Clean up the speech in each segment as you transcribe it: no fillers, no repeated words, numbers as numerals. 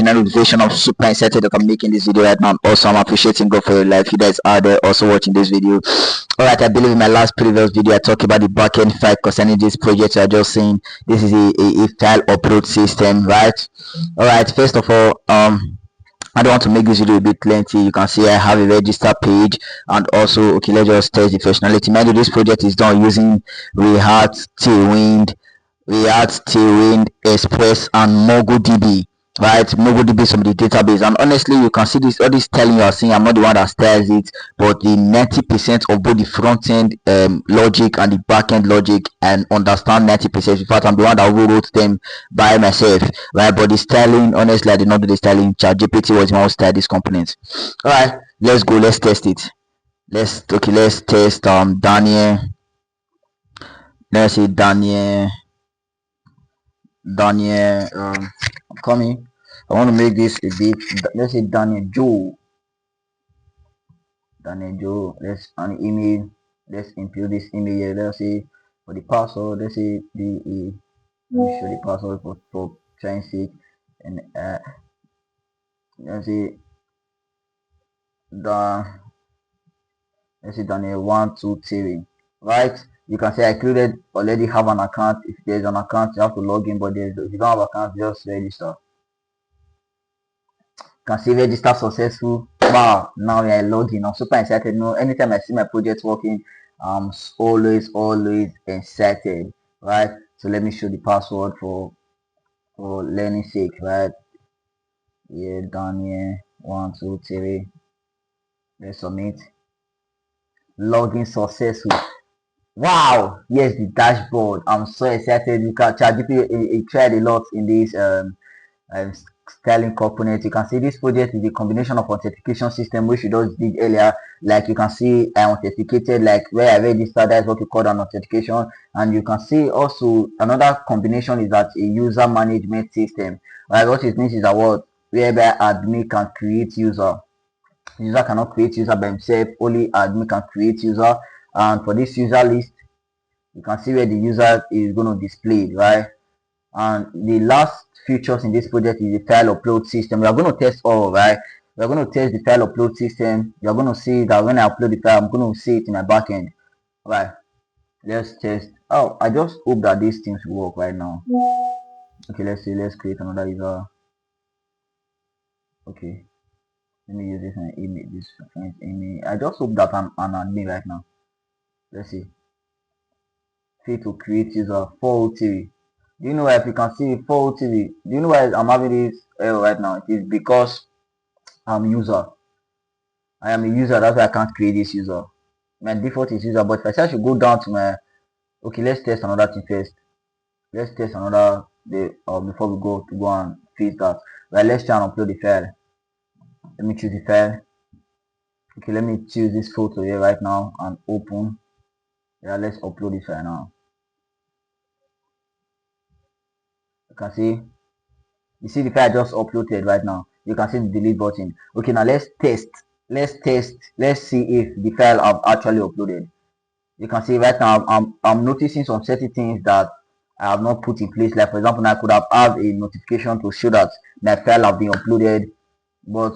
notification. I'm super excited that I'm making this video right now. Also, I'm appreciating God for your life. You guys are there also watching this video. Alright, I believe in my last previous video I talked about the backend file concerning this project. You are just saying this is a file upload system, right? Alright, first of all, I don't want to make this video a bit lengthy. You can see I have a register page, and also, okay, let's just test the functionality. Mind you, this project is done using React, Tailwind, Express, and MongoDB. Right, MongoDB is from the database, and honestly, you can see this. All this telling you are seeing, I'm not the one that styles it, but the 90% of both the front end logic and the back end logic, and understand 90%. In fact, I'm the one that wrote them by myself, right? But the styling, honestly, I did not do the styling. ChatGPT was my own style these components. All right, let's go. Let's test it. Let's test Daniel. Let's see Daniel. I'm coming. I want to make this a bit. Let's say Daniel Joe. Let's an email. Let's input this email here. Let's say for the password. Let's say let me show the password for trying sake. And let's say the let's say Daniel 123. Right? You can say I created already have an account. If there's an account, you have to log in, but if you don't have an account, just register. Can see register successful. Wow, now we are logging. I'm super excited. No, anytime I see my project working, I'm always excited, right? So let me show the password for learning sake, right? Yeah, done here. 123. Let's submit. Login successful. Wow, yes, the dashboard. I'm so excited. You can ChatGPT it tried a lot in this um, styling component. You can see this project is a combination of authentication system which you just did earlier. Like you can see I authenticated, like where I registered, that's what we call an authentication. And you can see also another combination is that a user management system. Right, what it means is that what whereby admin can create user cannot create user by himself, only admin can create user. And for this user list, you can see where the user is going to display, right? And the last features in this project is the file upload system. We are going to test all, right? We are going to test the file upload system. You are going to see that when I upload the file, I'm going to see it in my backend. Right, let's test. Oh, I just hope that these things will work right now. Okay, let's see. Let's create another user. Okay, let me use this and email, this friend's email. I just hope that I'm an admin right now. Let's see. Fit to create user 403. Do you know why? If you can see 403, do you know why I'm having this error right now? It is because I'm a user. I am a user, that's why I can't create this user. My default is user, but if I say I should go down to my, okay, let's test another thing first. Let's test another before we go and fix that. Right, let's try and upload the file. Let me choose the file. Okay, let me choose this photo here right now and open. Yeah, let's upload this file now. You can see, you see the file just uploaded right now. You can see the delete button. Okay, now let's test. Let's see if the file I've actually uploaded. You can see right now I'm noticing some certain things that I have not put in place. Like for example, I could have had a notification to show that my file have been uploaded, but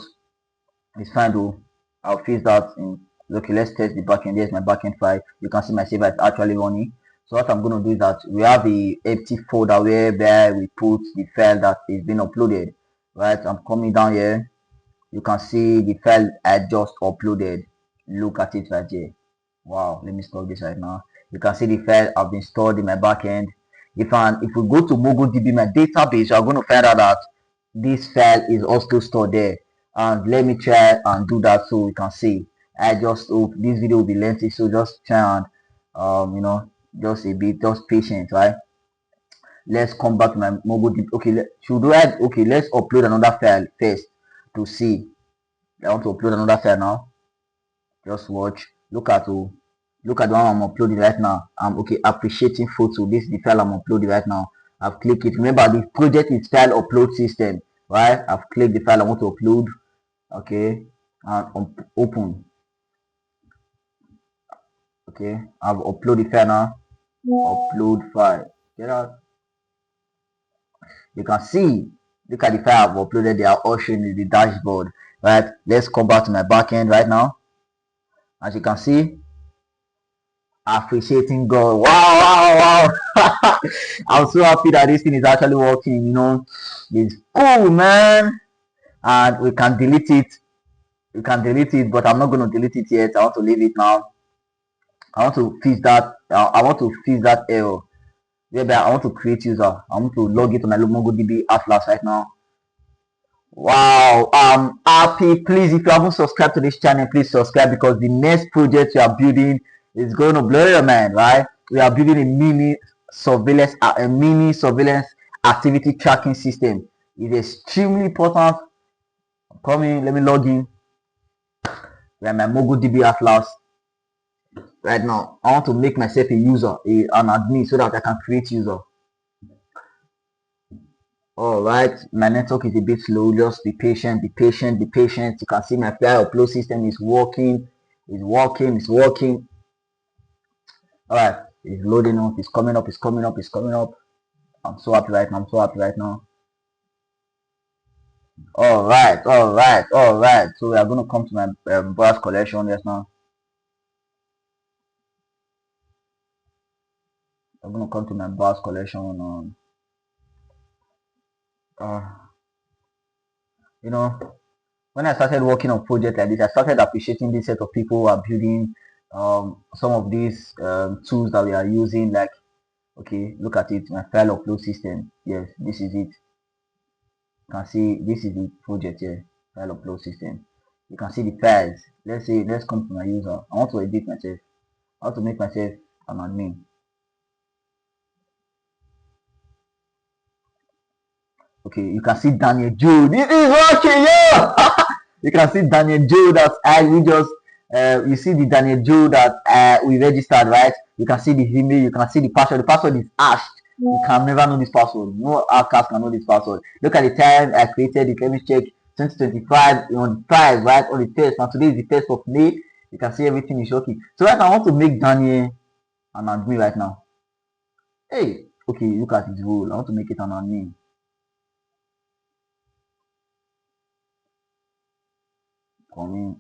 it's fine though. I'll fix that in. Okay, let's test the backend. Here's my backend file. You can see my server is actually running. So what I'm going to do is that we have a empty folder where we put the file that is being uploaded. Right, I'm coming down here. You can see the file I just uploaded. Look at it right here. Wow, let me stop this right now. You can see the file have been stored in my backend. If we go to MongoDB, my database, you are going to find out that this file is also stored there. And let me try and do that so we can see. I just hope this video will be lengthy, so just try and just a bit, just patient, right? Let's come back to my MongoDB. Okay, okay, let's upload another file first to see. I want to upload another file now. Just watch. Look at the one I'm uploading right now. I'm okay appreciating photo. This is the file I'm uploading right now. I've clicked it. Remember the project is file upload system, right? I've clicked the file I want to upload. Okay, and open. Okay, I've uploaded the file now. Upload file. Get out. You can see Look at the file I've uploaded. They are all showing in the dashboard, right? Let's come back to my backend right now. As you can see, appreciating God. Wow, wow, wow. I'm so happy that this thing is actually working. It's cool, man. And we can delete it. We can delete it, but I'm not going to delete it yet. I want to leave it now. I want to fix that. I want to fix that error. Whereby I want to create user. I want to log it on my MongoDB Atlas right now. Wow, I'm happy. Please, if you haven't subscribed to this channel, please subscribe, because the next project we are building is going to blow your mind, right? We are building a mini surveillance activity tracking system. It's extremely important. Come in, let me log in. We are my MongoDB Atlas right now. I want to make myself a user, an admin, so that I can create user. All right, my network is a bit slow. Just be patient, be patient, be patient. You can see my file upload system is working. It's working. All right, it's loading up. It's coming up. It's coming up. It's coming up. I'm so happy right now. I'm so happy right now. All right, all right, all right. So we are going to come to my browse collection just now. I'm going to come to my browse collection. Uh, you know, when I started working on projects like this, I started appreciating this set of people who are building some of these tools that we are using. Like, okay, look at it, my file upload system. Yes, this is it. You can see this is the project here, file upload system. You can see the files. Let's come to my user. I want to edit myself. I want to make myself an admin. Okay, you can see Daniel Joe. This is working, yeah. You can see Daniel Joe that we just you see the Daniel Joe that we registered, right? You can see the email, you can see the password. The password is hashed. You can never know this password. No hackers can know this password. Look at the time I created it. Let me check. 2025 on the 5, right? On the test. Now today is the test of May. You can see everything is working. So right now I want to make Daniel an admin right now. Hey, okay, look at his role. I want to make it an admin. Come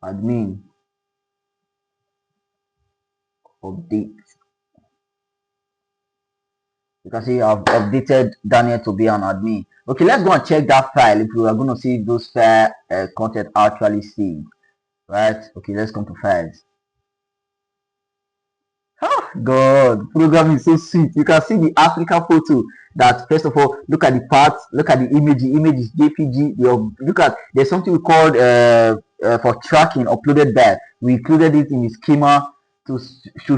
admin, update. You can see I've updated Daniel to be an admin. Okay, let's go and check that file if we are going to see those file content actually saved. Right? Okay, let's come to files. Oh God, program is so sweet. You can see the African photo. That first of all, look at the parts, look at the image. The image is JPG. Look at there's something we called for tracking uploaded there. We included it in the schema to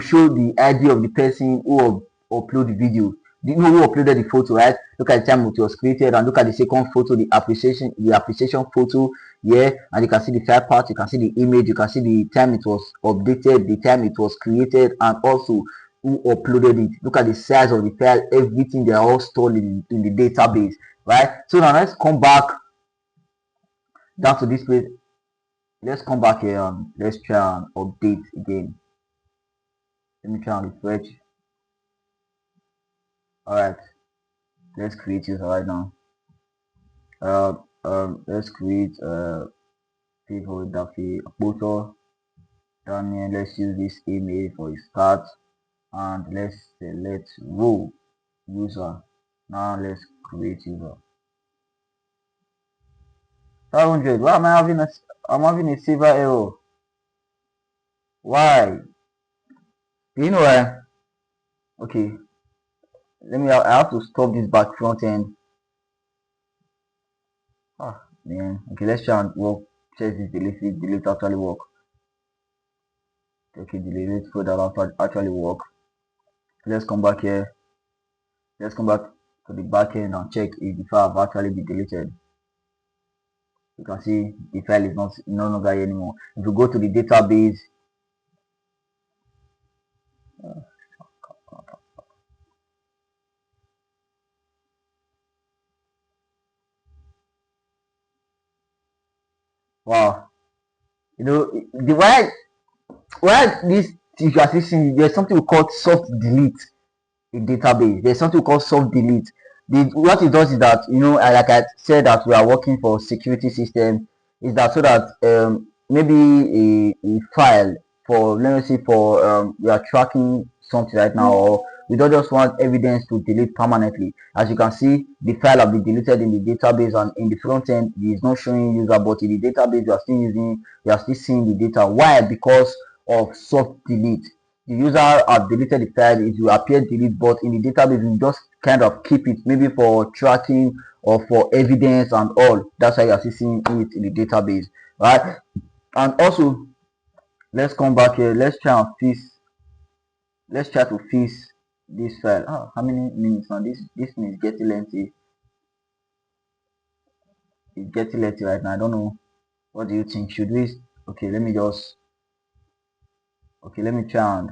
show the ID of the person who upload the video. Who uploaded the photo, right? Look at the time it was created, and look at the second photo, the appreciation photo. Yeah, and you can see the file part, you can see the image, you can see the time it was updated, the time it was created, and also who uploaded it. Look at the size of the file, everything. They are all stored in the database, right? So now let's come back down to this place. Let's come back here and let's try and update again. Let me try and refresh. All right, let's create user right now. Let's create people with Daffy photo. Daniel, let's use this email for a start, and let's select row user. Now let's create user. 500. Why am I having I'm having a silver error? Why? You know why? Okay, I have to stop this back front end. Ah man. Okay, let's try and work. Check this delete actually work. Okay, delete so that actually work. Let's come back here. Let's come back to the back end and check if the file have actually been deleted. You can see the file is not no longer here anymore. If you go to the database, wow, the why Why this you are seeing there's something we call soft delete in database. There's something called soft delete. What it does is that, like I said, that we are working for security system, is that so that maybe a file, for let me see, for we are tracking something right now, or we don't just want evidence to delete permanently. As you can see, the file have been deleted in the database, and in the front end it is not showing user, but in the database you are still seeing the data. Why? Because of soft delete. The user have deleted the file, it will appear delete, but in the database we just kind of keep it, maybe for tracking or for evidence and all. That's why you are seeing it in the database, right? And also, let's come back here. Let's try to fix this file. How many minutes now? This thing is getting lengthy. It's getting lengthy right now. I don't know. What do you think? Should we? Okay, let me just. Okay, let me try and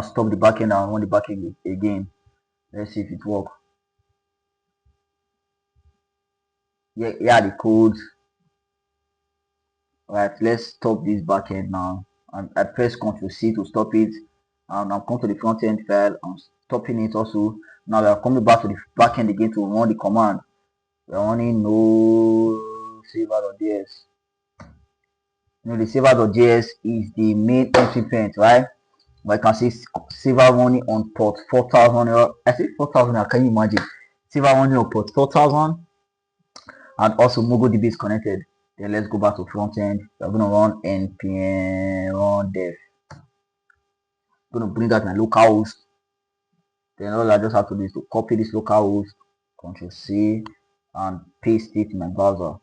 stop the backend and run the backend again. Let's see if it works. Yeah, yeah, the codes. Right, let's stop this backend now. And I press Ctrl C to stop it. And I'm coming to the front end file. I'm stopping it also. Now we are coming back to the backend again to run the command. We're running no saver.js. The saver.js is the main entry point, right? But I can see saver running on port 4000. I say 4000. Can you imagine? Saver running on port 4000, and also MongoDB is connected. Then let's go back to front end. We're gonna run npm run dev. I'm gonna bring out my local host. Then all I just have to do is to copy this local host, Ctrl C, and paste it in my browser.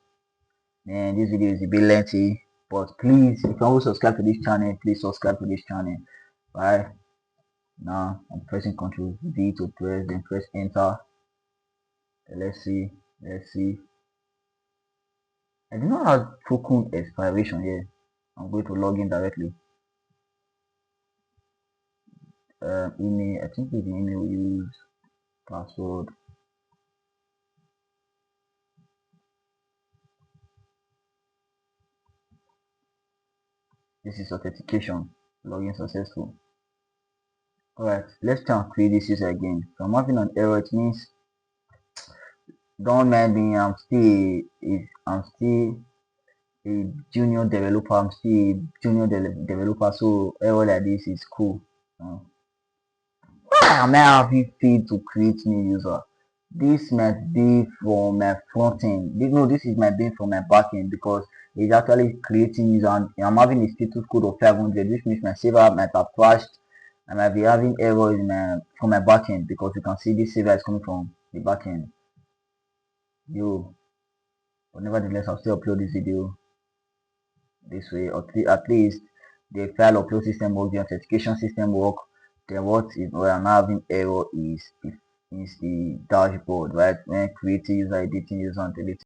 And this video is a bit lengthy, but please, if you want to subscribe to this channel, please subscribe to this channel. Right now, I'm pressing Ctrl V to press, then press enter. Then let's see. I do not have token expiration here. I'm going to log in directly. Email, I think it's the email we use, password. This is authentication. Login successful. Alright, let's try and create this user again. If I'm having an error, it means don't mind me. I'm still a junior developer. I'm still a junior developer, so error like this is cool. Why am I having failed to create new user? This might be from my front end. No, this is might be from my back end, because it's actually creating user, and I'm having a status code of 500, which means my server might have crashed. I might be having errors from my backend, because you can see this server is coming from the backend. But nevertheless, I'll still upload this video this way, or at least the file upload system works, the authentication system work. Then what is where I'm having error is the dashboard, right? When creating user, editing user, and deleting